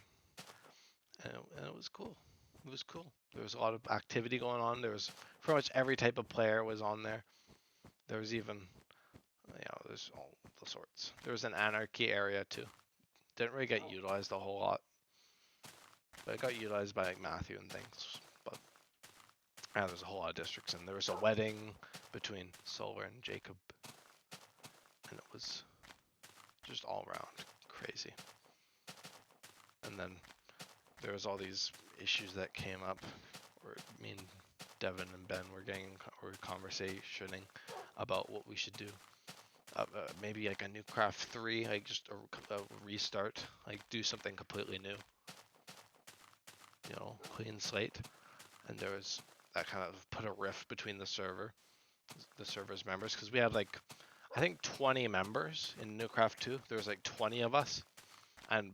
Speaker 1: and it was cool. It was cool. There was a lot of activity going on. There was pretty much every type of player was on there. There was even, there's all the sorts. There was an anarchy area too. Didn't really get utilized a whole lot, but it got utilized by like Matthew and things. But there's a whole lot of districts, and there was a wedding between Solar and Jacob, and it was just all around crazy. And then there was all these issues that came up, where me and Devin and Ben were conversationing about what we should do. Maybe like a Newcraft 3, like just a restart, like do something completely new. Clean slate. And there was that kind of put a rift between the server's members, because we had like, I think 20 members in Newcraft 2. There was like 20 of us, and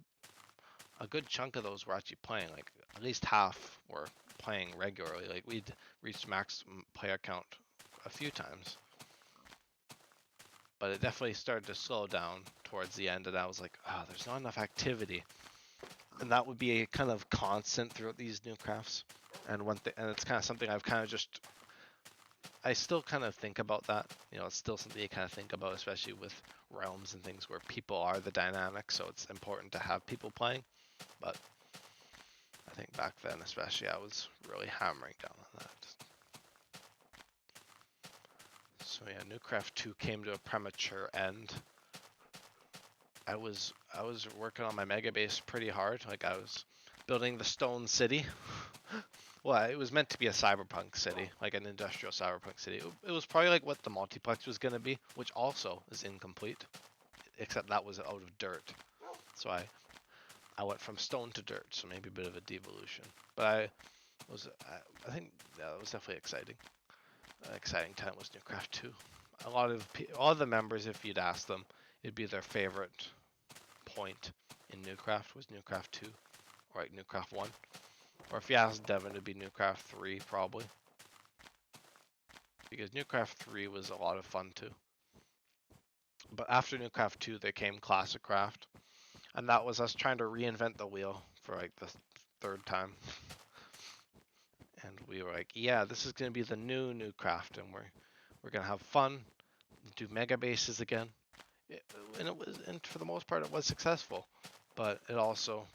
Speaker 1: a good chunk of those were actually playing. Like at least half were playing regularly. Like we'd reached max player count a few times, but it definitely started to slow down towards the end, and I was like, there's not enough activity. And that would be a kind of constant throughout these Newcrafts. And and it's kind of something I've kind of just I still kind of think about that. You know, it's still something you kind of think about, especially with realms and things where people are the dynamic. So it's important to have people playing. But I think back then, especially, I was really hammering down on that. So yeah, Newcraft 2 came to a premature end. I was working on my mega base pretty hard. Like I was building the stone city. Well, it was meant to be a cyberpunk city, like an industrial cyberpunk city. It was probably like what the multiplex was going to be, which also is incomplete, except that was out of dirt. So I went from stone to dirt, so maybe a bit of a devolution. But I think that was definitely exciting. An exciting time was Newcraft 2. All of the members, if you'd ask them, it'd be their favorite point in Newcraft was Newcraft 2, or like Newcraft 1. Or if you ask Devin, it'd be Newcraft 3 probably. Because Newcraft 3 was a lot of fun too. But after Newcraft 2, there came Classic Craft, and that was us trying to reinvent the wheel for like the third time. And we were like, yeah, this is gonna be the new craft, and we're gonna have fun, do mega bases again. And for the most part, it was successful, but it also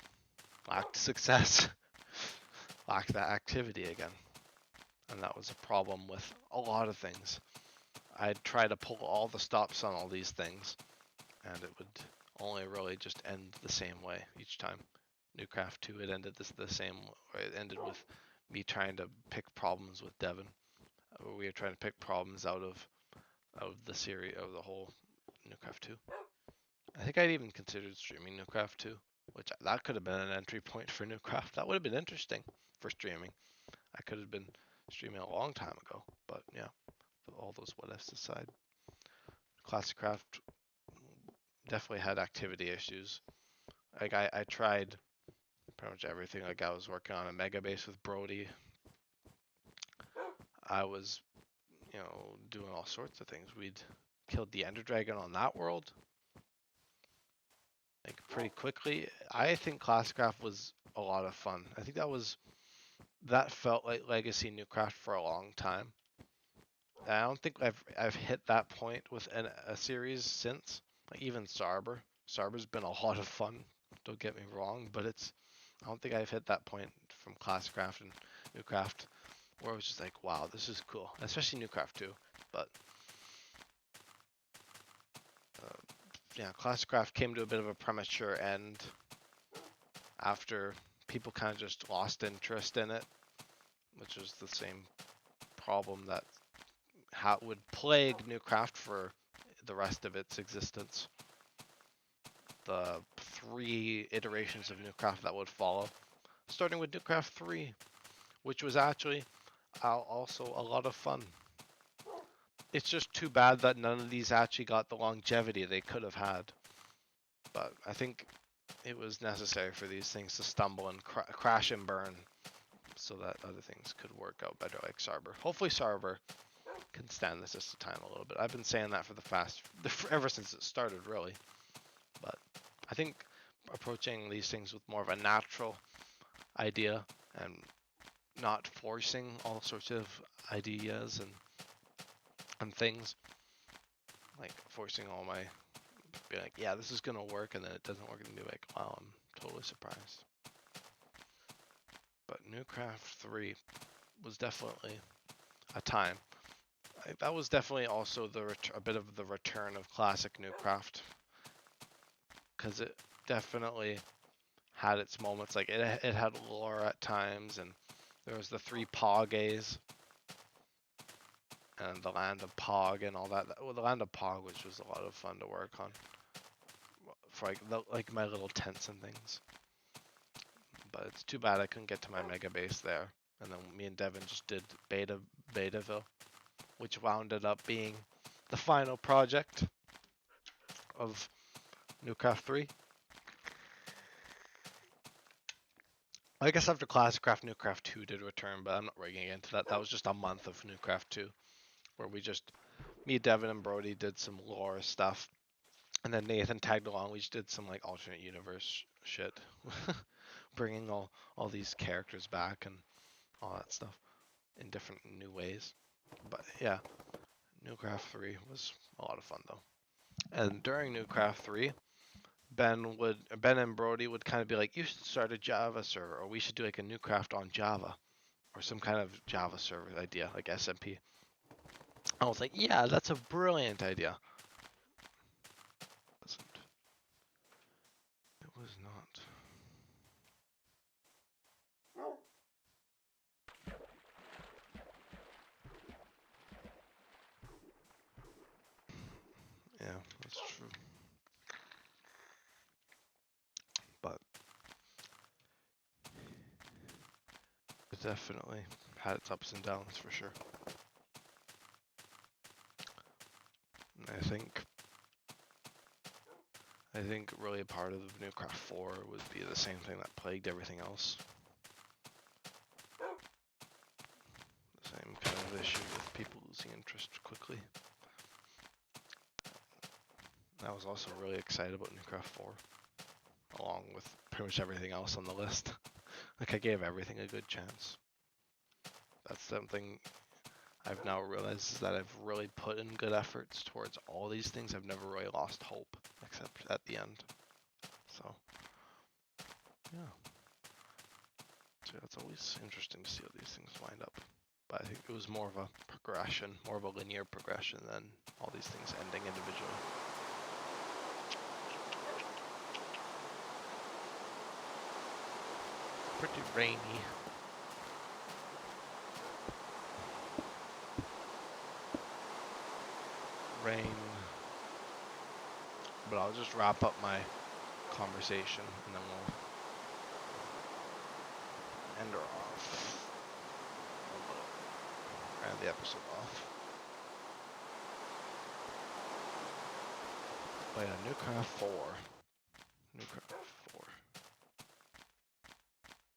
Speaker 1: lacked success, lacked that activity again, and that was a problem with a lot of things. I'd try to pull all the stops on all these things, and it would only really just end the same way each time. Newcraft 2, it ended the same, or it ended with me trying to pick problems with Devin. We were trying to pick problems out of the series, of the whole Newcraft 2. I think I'd even considered streaming Newcraft 2, which that could have been an entry point for Newcraft. That would have been interesting for streaming. I could have been streaming a long time ago, but yeah, all those what ifs aside. Classic Craft definitely had activity issues. Like I tried pretty much everything. Like I was working on a mega base with Brody. I was, doing all sorts of things. We'd killed the Ender Dragon on that world, like pretty quickly. I think Classcraft was a lot of fun. I think that felt like Legacy Newcraft for a long time. I don't think I've hit that point with a series since. Like even Sarber. Sarber's been a lot of fun. Don't get me wrong, but I don't think I've hit that point from Classcraft and Newcraft where I was just like, wow, this is cool. Especially Newcraft too. But yeah, Classcraft came to a bit of a premature end after people kind of just lost interest in it, which was the same problem that would plague Newcraft for the rest of its existence. The 3 iterations of Newcraft that would follow, starting with Newcraft 3, which was actually also a lot of fun. It's just too bad that none of these actually got the longevity they could have had. But I think it was necessary for these things to stumble and crash and burn so that other things could work out better, like Sarber. Hopefully Sarber can stand the test of time a little bit. I've been saying that ever since it started, really. But I think approaching these things with more of a natural idea and not forcing all sorts of ideas and things, like forcing be like, yeah, this is gonna work, and then it doesn't work, and be like, wow, I'm totally surprised. But Newcraft 3 was definitely a time. That was definitely also a bit of the return of classic Newcraft, because it definitely had its moments. Like it had lore at times, and there was the 3 Pogays and the Land of Pog and all that. Well, the Land of Pog, which was a lot of fun to work on for like my little tents and things. But it's too bad I couldn't get to my mega base there. And then me and Devin just did Betaville, which wound up being the final project of Newcraft 3. I guess after Classicraft, Newcraft 2 did return, but I'm not really getting into that. That was just a month of Newcraft 2, where me, Devin, and Brody did some lore stuff. And then Nathan tagged along. We just did some like alternate universe shit, bringing all these characters back and all that stuff in different new ways. But yeah, Newcraft 3 was a lot of fun though. And during Newcraft 3, Ben and Brody would kind of be like, you should start a Java server, or we should do like a Newcraft on Java, or some kind of Java server idea, like SMP. I was like, yeah, that's a brilliant idea. It was not. Yeah, that's true. But it definitely had its ups and downs for sure. And I think really a part of Newcraft 4 would be the same thing that plagued everything else. The same kind of issue with people losing interest quickly. I was also really excited about Newcraft 4, along with pretty much everything else on the list. Like I gave everything a good chance. That's something I've now realized, is that I've really put in good efforts towards all these things. I've never really lost hope, except at the end. So, yeah. So it's always interesting to see how these things wind up. But I think it was more of a progression, more of a linear progression than all these things ending individually. Pretty rainy. Rain. But I'll just wrap up my conversation and then we'll end her off. End the episode off. But yeah, Newcraft 4. Newcraft 4.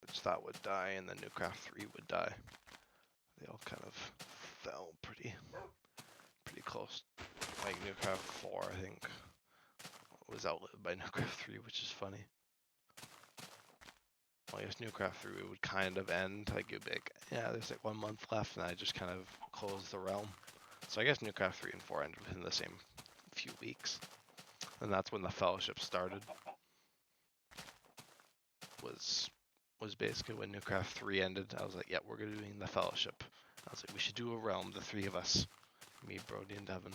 Speaker 1: Which that would die, and then Newcraft 3 would die. They all kind of fell pretty close. Like Newcraft 4, I think, was outlived by Newcraft 3, which is funny. Well, I guess Newcraft 3 would kind of end, like you'd be like, yeah, there's like 1 month left, and I just kind of closed the realm. So I guess Newcraft 3 and 4 ended within the same few weeks. And that's when the Fellowship started. Was basically when Newcraft 3 ended. I was like, yeah, we're doing the Fellowship. I was like, we should do a realm, the three of us. Me, Brody, and Devin.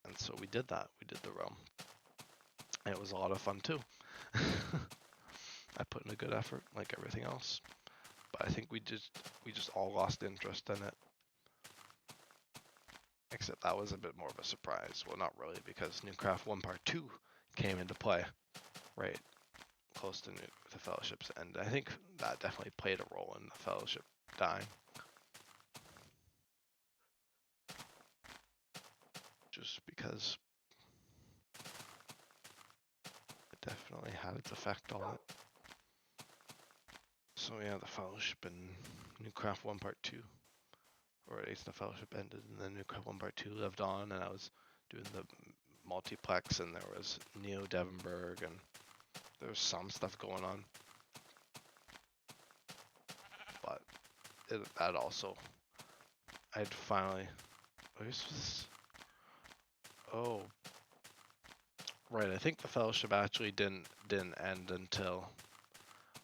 Speaker 1: And so we did that. We did the realm. And it was a lot of fun too. I put in a good effort, like everything else. But I think we just all lost interest in it. Except that was a bit more of a surprise. Well, not really, because Newcraft 1 Part 2 came into play, right close to the Fellowship's end. I think that definitely played a role in the Fellowship dying. Just because it definitely had its effect on it. So yeah, the Fellowship and Newcraft 1 Part 2, or at least the Fellowship ended, and then Newcraft 1 Part 2 lived on, and I was doing the multiplex, and there was Neo Devenberg, and there was some stuff going on. But that also, I'd finally, oh, right, I think the Fellowship actually didn't end until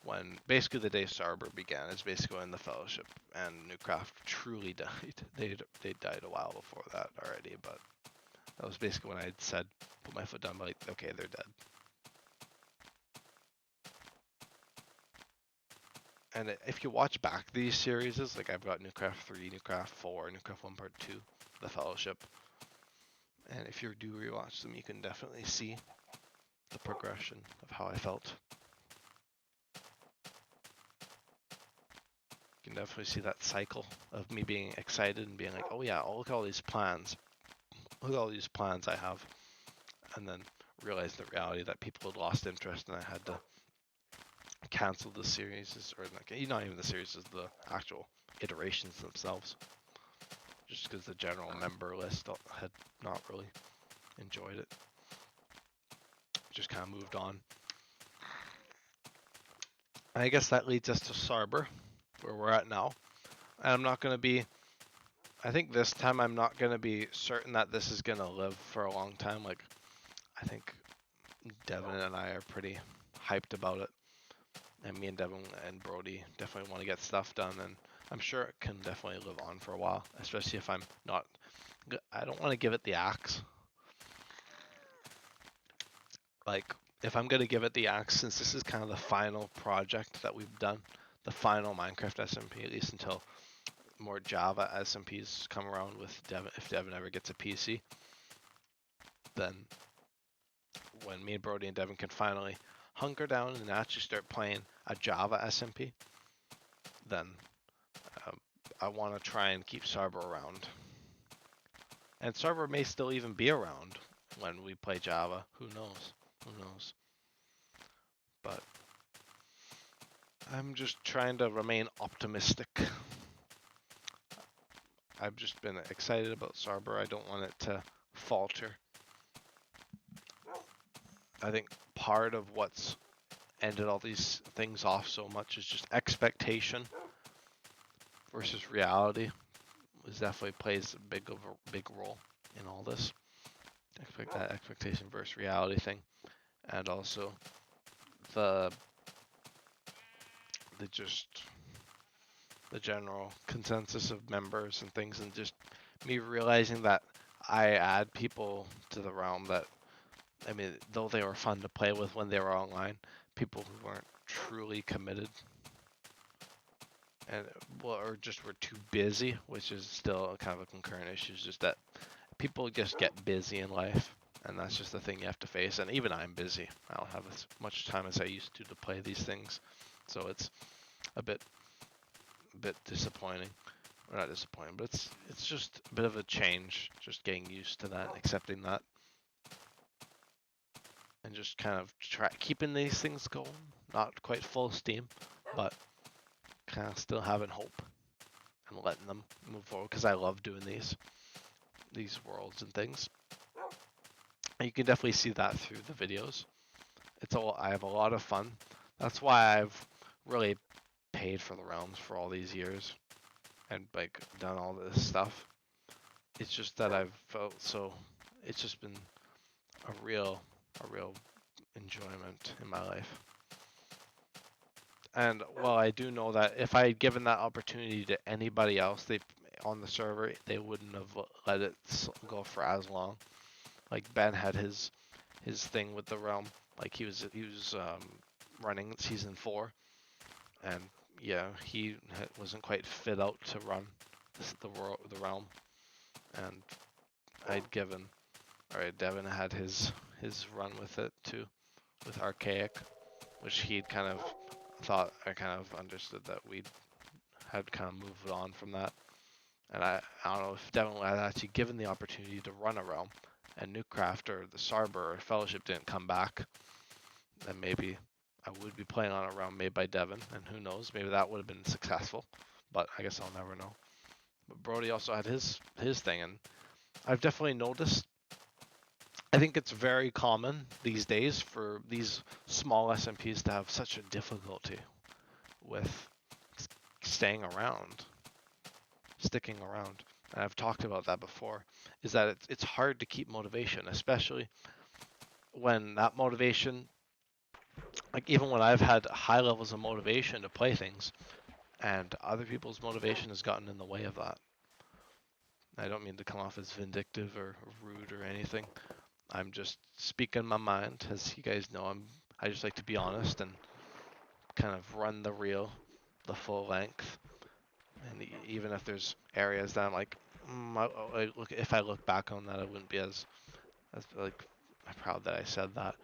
Speaker 1: when basically the day Starber began. Is basically when the Fellowship and Newcraft truly died. They died a while before that already, but that was basically when I'd said, put my foot down, like, okay, they're dead. And if you watch back these series, like I've got Newcraft 3, Newcraft 4, Newcraft 1 Part 2, the Fellowship, and if you do rewatch them, you can definitely see the progression of how I felt. You can definitely see that cycle of me being excited and being like, oh yeah, oh, look at all these plans. Look at all these plans I have. And then realize the reality that people had lost interest and I had to cancel the series, or not even the series, the actual iterations themselves. Just because the general member list had not really enjoyed it. Just kind of moved on. I guess that leads us to Sarber, where we're at now. And I'm not going to be, I think this time I'm not going to be certain that this is going to live for a long time. Like, I think Devin and I are pretty hyped about it. And me and Devin and Brody definitely want to get stuff done. And I'm sure it can definitely live on for a while, especially if I'm not, I don't want to give it the axe. Like, if I'm going to give it the axe, since this is kind of the final project that we've done, the final Minecraft SMP, at least until more Java SMPs come around with Devin, if Devin ever gets a PC, then when me and Brody and Devin can finally hunker down and actually start playing a Java SMP, then um, I want to try and keep Sarber around. And Sarber may still even be around when we play Java. Who knows? Who knows? But I'm just trying to remain optimistic. I've just been excited about Sarber. I don't want it to falter. I think part of what's ended all these things off so much is just expectation versus reality. Is definitely plays a big role in all this. That expectation versus reality thing, and also the just the general consensus of members and things, and just me realizing that I add people to the realm that, I mean, though they were fun to play with when they were online, people who weren't truly committed and or just were too busy, which is still kind of a concurrent issue. Is just that people just get busy in life, and that's just the thing you have to face. And even I'm busy. I don't have as much time as I used to play these things, so it's a bit disappointing. Or not disappointing, but it's just a bit of a change. Just getting used to that, accepting that, and just kind of keeping these things going. Not quite full steam, but kind of still having hope and letting them move forward, because I love doing these worlds and things. And you can definitely see that through the videos. I have a lot of fun. That's why I've really paid for the realms for all these years and like done all this stuff. It's just that I've felt so. It's just been a real enjoyment in my life. And while I do know that if I had given that opportunity to anybody else, they on the server, they wouldn't have let it go for as long. Like Ben had his thing with the realm. Like he was running season 4, and yeah, he wasn't quite fit out to run the realm. And Devin had his run with it too, with Archaic, which he'd kind of thought, I kind of understood that we had kind of moved on from that. And I don't know if Devin had actually given the opportunity to run a realm, and Newcraft or the Sarber or Fellowship didn't come back, then maybe I would be playing on a realm made by Devin, and who knows, maybe that would have been successful, but I guess I'll never know. But Brody also had his thing, and I've definitely noticed, I think it's very common these days for these small SMPs to have such a difficulty with staying around, sticking around. And I've talked about that before, is that it's hard to keep motivation, especially when that motivation, like even when I've had high levels of motivation to play things, and other people's motivation has gotten in the way of that. I don't mean to come off as vindictive or rude or anything. I'm just speaking my mind. As you guys know, I just like to be honest and kind of run the full length. And even if there's areas that I'm like, if I look back on that, I wouldn't be as like proud that I said that.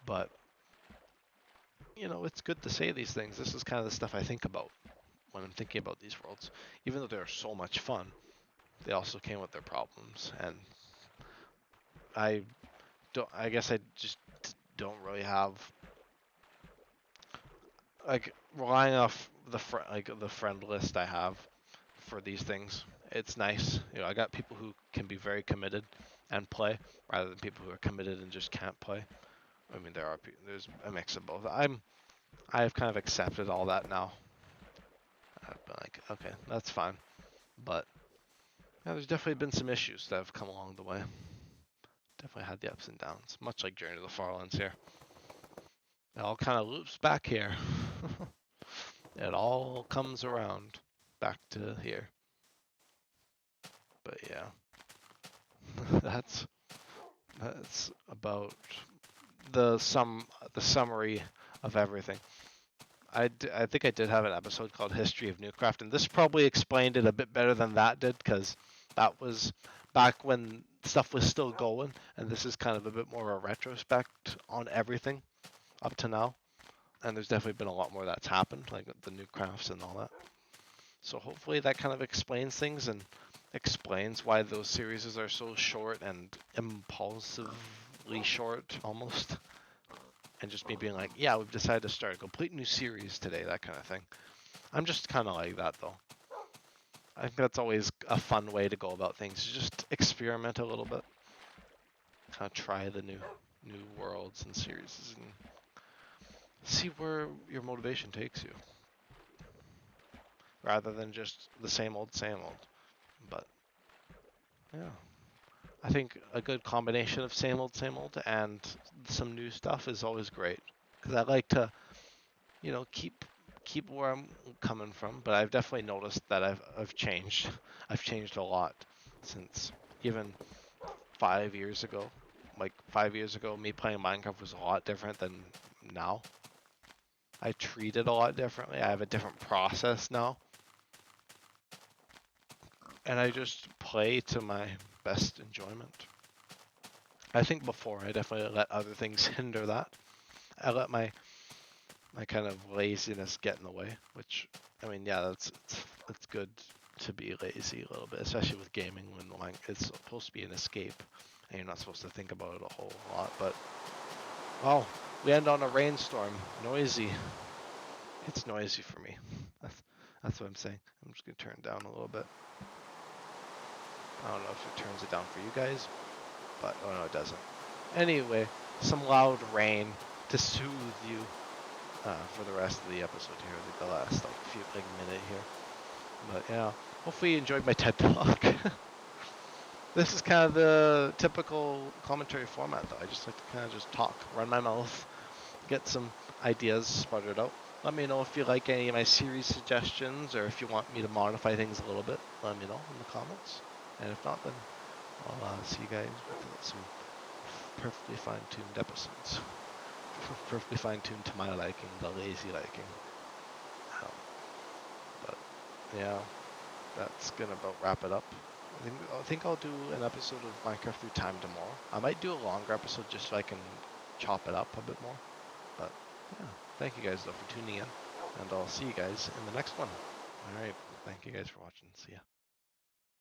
Speaker 1: But it's good to say these things. This is kind of the stuff I think about when I'm thinking about these worlds. Even though they're so much fun, they also came with their problems, and I guess I just don't really have, like, relying off the friend list I have for these things. It's nice, I got people who can be very committed and play, rather than people who are committed and just can't play. I mean, there's a mix of both. I've kind of accepted all that now. I've been like, okay, that's fine. But yeah, there's definitely been some issues that have come along the way. Definitely had the ups and downs, much like Journey to the Farlands here. It all kind of loops back here. It all comes around back to here. But yeah, that's about the summary of everything. I think I did have an episode called History of Newcraft, and this probably explained it a bit better than that did, because that was back when stuff was still going, and this is kind of a bit more a retrospect on everything up to now. And there's definitely been a lot more that's happened, like the new crafts and all that. So hopefully that kind of explains things and explains why those series are so short and impulsively short almost. And just me being like, yeah, we've decided to start a complete new series today, that kind of thing. I'm just kind of like that though. I think that's always a fun way to go about things. Just experiment a little bit, kind of try the new worlds and series, and see where your motivation takes you, rather than just the same old, same old. But yeah, I think a good combination of same old and some new stuff is always great, because I like to, keep where I'm coming from. But I've definitely noticed that I've changed. I've changed a lot since even 5 years ago. Like 5 years ago, me playing Minecraft was a lot different than now. I treat it a lot differently. I have a different process now, and I just play to my best enjoyment. I think before I definitely let other things hinder that. I let my kind of laziness get in the way, which, I mean, yeah, it's good to be lazy a little bit, especially with gaming when like it's supposed to be an escape and you're not supposed to think about it a whole lot. But well, we end on a rainstorm, noisy. It's noisy for me. That's what I'm saying. I'm just gonna turn it down a little bit. I don't know if it turns it down for you guys, but oh no, it doesn't. Anyway, some loud rain to soothe you for the rest of the episode here, like the last minute here. But yeah, hopefully you enjoyed my TED Talk. This is kind of the typical commentary format, though. I just like to kind of just talk, run my mouth, get some ideas sputtered out. Let me know if you like any of my series suggestions, or if you want me to modify things a little bit. Let me know in the comments. And if not, then I'll see you guys with some perfectly fine-tuned episodes. Perfectly fine-tuned to my liking, the lazy liking. But yeah, that's gonna about wrap it up. I think I'll do an episode of Minecraft Through Time tomorrow. I might do a longer episode just so I can chop it up a bit more. But yeah, thank you guys though for tuning in, and I'll see you guys in the next one. All right, thank you guys for watching. See ya.